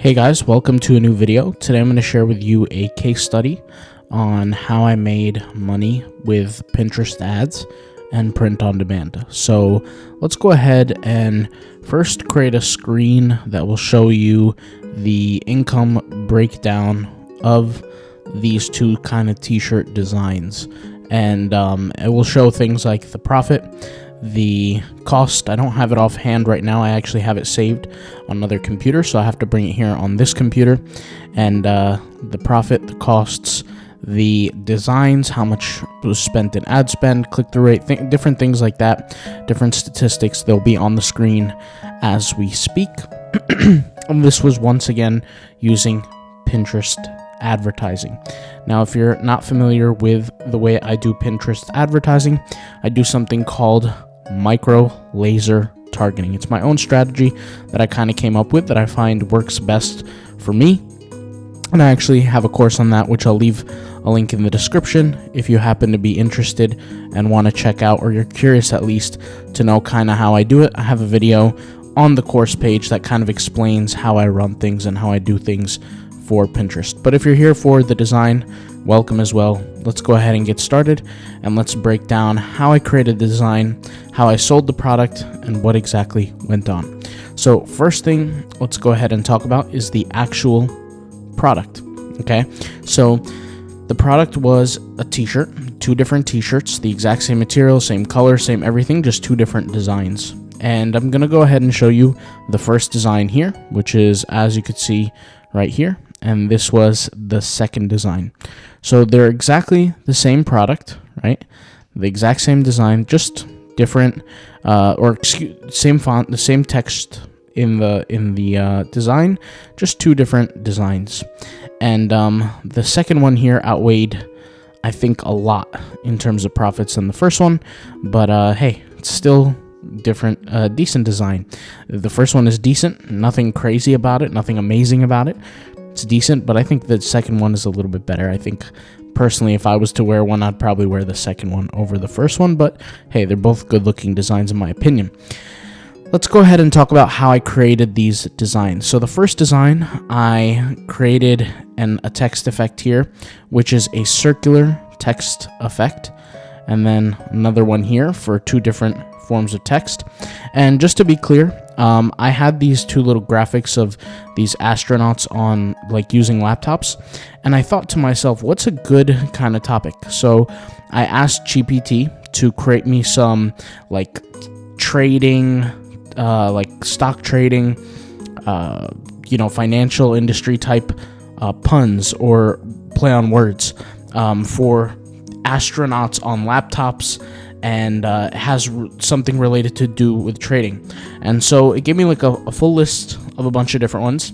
Hey guys, welcome to a new video. Today I'm going to share with you a case study on how I made money with Pinterest ads and print on demand. So let's go ahead and first create a screen that will show you the income breakdown of these two kind of t-shirt designs. And it will show things like the profit, the cost. I don't have it offhand right now. I actually have it saved on another computer, so I have to bring it here on this computer. And the profit, the costs, the designs, how much was spent in ad spend, click-through rate, different things like that, different statistics. They'll be on the screen as we speak. And this was once again using Pinterest advertising. Now, if you're not familiar with the way I do Pinterest advertising, I do something called micro laser targeting. It's my own strategy that I kind of came up with that I find works best for me. And I actually have a course on that, which I'll leave a link in the description if you happen to be interested and want to check out, or you're curious at least to know kind of how I do it. I have a video on the course page that kind of explains how I run things and how I do things for Pinterest. But if you're here for the design, welcome as well. Let's go ahead and get started, and let's break down how I created the design, how I sold the product, and what exactly went on. So first thing let's go ahead and talk about is the actual product. Okay, so the product was a t-shirt, two different t-shirts, the exact same material, same color, same everything, just two different designs. And I'm gonna go ahead and show you the first design here, which is, as you could see right here, and this was the second design. So they're exactly the same product, right? The exact same design, just different, same font, the same text in the design, just two different designs. And the second one here outweighed, I think, a lot in terms of profits than the first one, but hey, it's still different, decent design. The first one is decent, nothing crazy about it, nothing amazing about it. It's decent, but I think the second one is a little bit better. I think personally, if I was to wear one, I'd probably wear the second one over the first one, but hey, they're both good looking designs in my opinion. Let's go ahead and talk about how I created these designs. So the first design, I created a text effect here, which is a circular text effect, and then another one here for two different forms of text. And just to be clear, I had these two little graphics of these astronauts on, like, using laptops, and I thought to myself, what's a good kind of topic? So I asked GPT to create me some like trading, like stock trading, financial industry type puns or play on words for astronauts on laptops, and has something related to do with trading. And so it gave me like a full list of a bunch of different ones,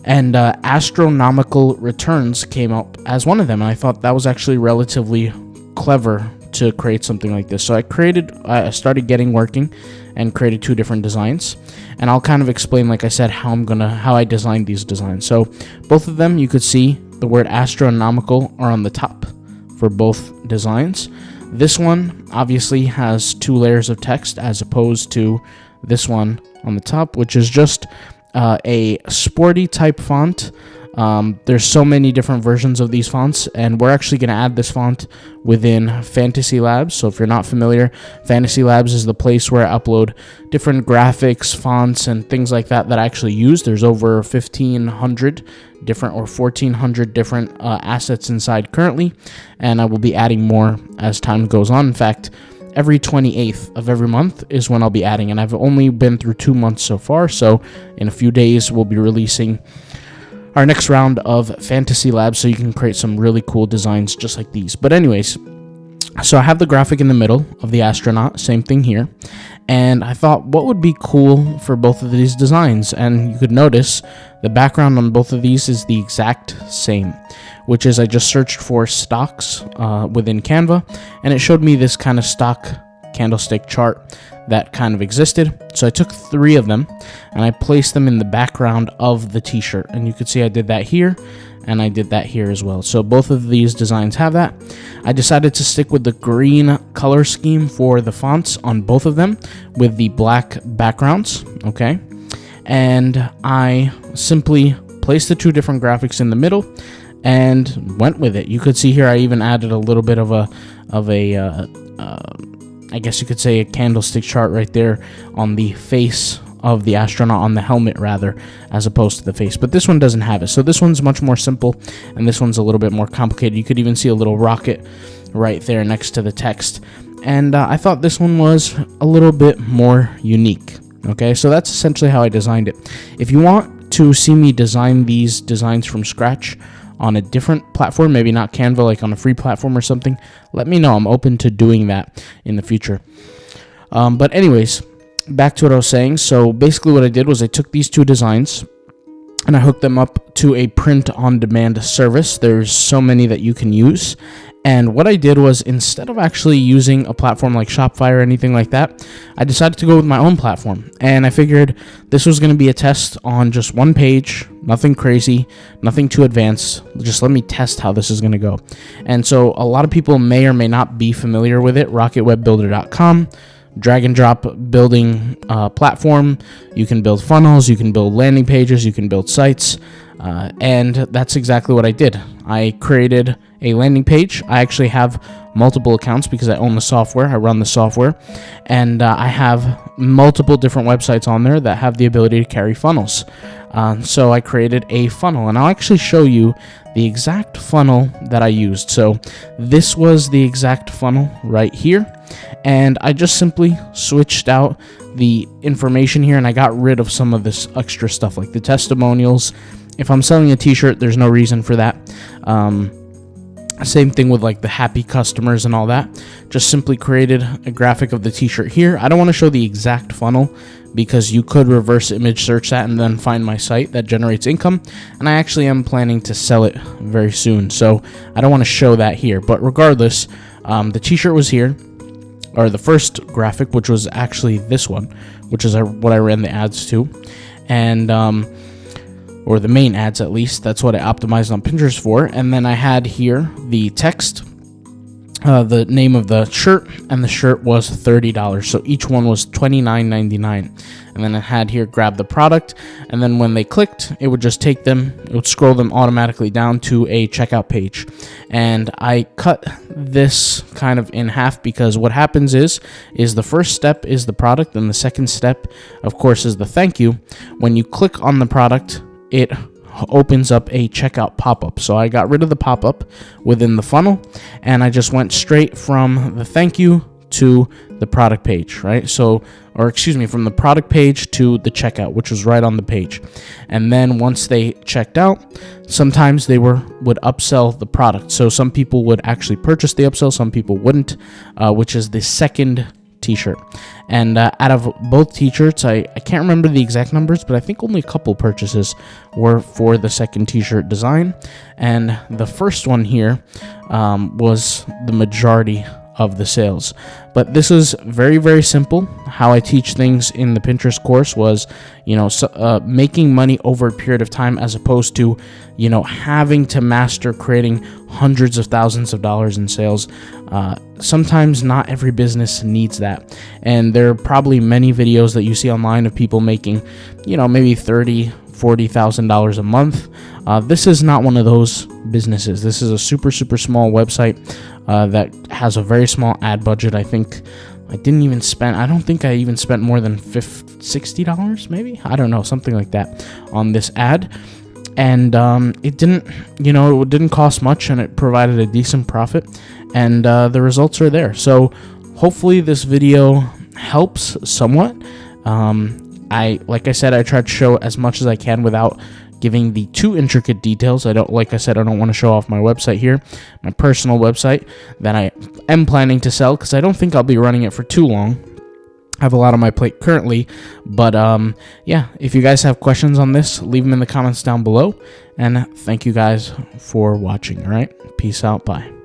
and astronomical returns came up as one of them, and I thought that was actually relatively clever to create something like this. So I started getting working and created two different designs, and I'll kind of explain, like I said, how I designed these designs. So both of them, you could see the word astronomical are on the top for both designs. This one obviously has two layers of text as opposed to this one on the top, which is just a sporty type font. There's so many different versions of these fonts, and we're actually going to add this font within Fantasy Labs. So if you're not familiar, Fantasy Labs is the place where I upload different graphics, fonts, and things like that I actually use. There's over 1,500 different or 1,400 different assets inside currently, and I will be adding more as time goes on. In fact, every 28th of every month is when I'll be adding, and I've only been through 2 months so far, so in a few days we'll be releasing our next round of Fantasy Labs, so you can create some really cool designs just like these. But anyways, so I have the graphic in the middle of the astronaut, same thing here, and I thought, what would be cool for both of these designs? And you could notice the background on both of these is the exact same, which is I just searched for stocks within Canva, and it showed me this kind of stock candlestick chart that kind of existed. So I took 3 of them and I placed them in the background of the t-shirt, and you could see I did that here and I did that here as well. So both of these designs have that. I decided to stick with the green color scheme for the fonts on both of them with the black backgrounds, okay? and I simply placed the two different graphics in the middle and went with it. You could see here I even added a little bit of a I guess you could say a candlestick chart right there on the face of the astronaut, on the helmet rather, as opposed to the face. But this one doesn't have it, so this one's much more simple, and this one's a little bit more complicated. You could even see a little rocket right there next to the text, and I thought this one was a little bit more unique. Okay, so that's essentially how I designed it. If you want to see me design these designs from scratch on a different platform, maybe not Canva, like on a free platform or something, let me know. I'm open to doing that in the future. But anyways, back to what I was saying. So basically what I did was I took these two designs and I hooked them up to a print-on-demand service. There's so many that you can use. And what I did was, instead of actually using a platform like Shopify or anything like that, I decided to go with my own platform. And I figured this was going to be a test on just one page, nothing crazy, nothing too advanced. Just let me test how this is going to go. And so a lot of people may or may not be familiar with it. RocketWebBuilder.com. Drag and drop building platform. You can build funnels, you can build landing pages, you can build sites, and that's exactly what I did. I created a landing page. I actually have multiple accounts because I own the software. I run the software, and I have multiple different websites on there that have the ability to carry funnels. So I created a funnel, and I'll actually show you the exact funnel that I used. So this was the exact funnel right here, and I just simply switched out the information here, and I got rid of some of this extra stuff like the testimonials. If I'm selling a t-shirt, there's no reason for that. Same thing with like the happy customers and all that. Just simply created a graphic of the t-shirt here. I don't want to show the exact funnel because you could reverse image search that and then find my site that generates income. And I actually am planning to sell it very soon, so I don't want to show that here. But regardless, the t-shirt was here, or the first graphic, which was actually this one, which is what I ran the ads to. And or the main ads at least. That's what I optimized on Pinterest for. And then I had here the text, the name of the shirt, and the shirt was $30. So each one was $29.99. And then I had here grab the product, and then when they clicked, it would just take them, it would scroll them automatically down to a checkout page. And I cut this kind of in half because what happens is the first step is the product, and the second step, of course, is the thank you. When you click on the product, it opens up a checkout pop-up. So I got rid of the pop-up within the funnel, and I just went straight from the thank you to the product page, right? So, or excuse me, from the product page to the checkout, which was right on the page. And then once they checked out, sometimes they would upsell the product. So some people would actually purchase the upsell, some people wouldn't, which is the second t-shirt. And out of both t-shirts, I can't remember the exact numbers, but I think only a couple purchases were for the second t-shirt design, and the first one here was the majority of the sales. But this is very, very simple. How I teach things in the Pinterest course was, making money over a period of time, as opposed to, having to master creating hundreds of thousands of dollars in sales. Sometimes not every business needs that. And there are probably many videos that you see online of people making, maybe $30,000-$40,000 a month. This is not one of those businesses. This is a super, super small website that has a very small ad budget. I think I don't think I even spent more than $60 maybe. I don't know, something like that on this ad. And it didn't cost much, and it provided a decent profit, and the results are there. So hopefully this video helps somewhat. Like I said, I tried to show as much as I can without giving the too intricate details. I don't want to show off my website here, my personal website that I am planning to sell, because I don't think I'll be running it for too long. I have a lot on my plate currently, but if you guys have questions on this, leave them in the comments down below, and thank you guys for watching. All right, peace out, bye.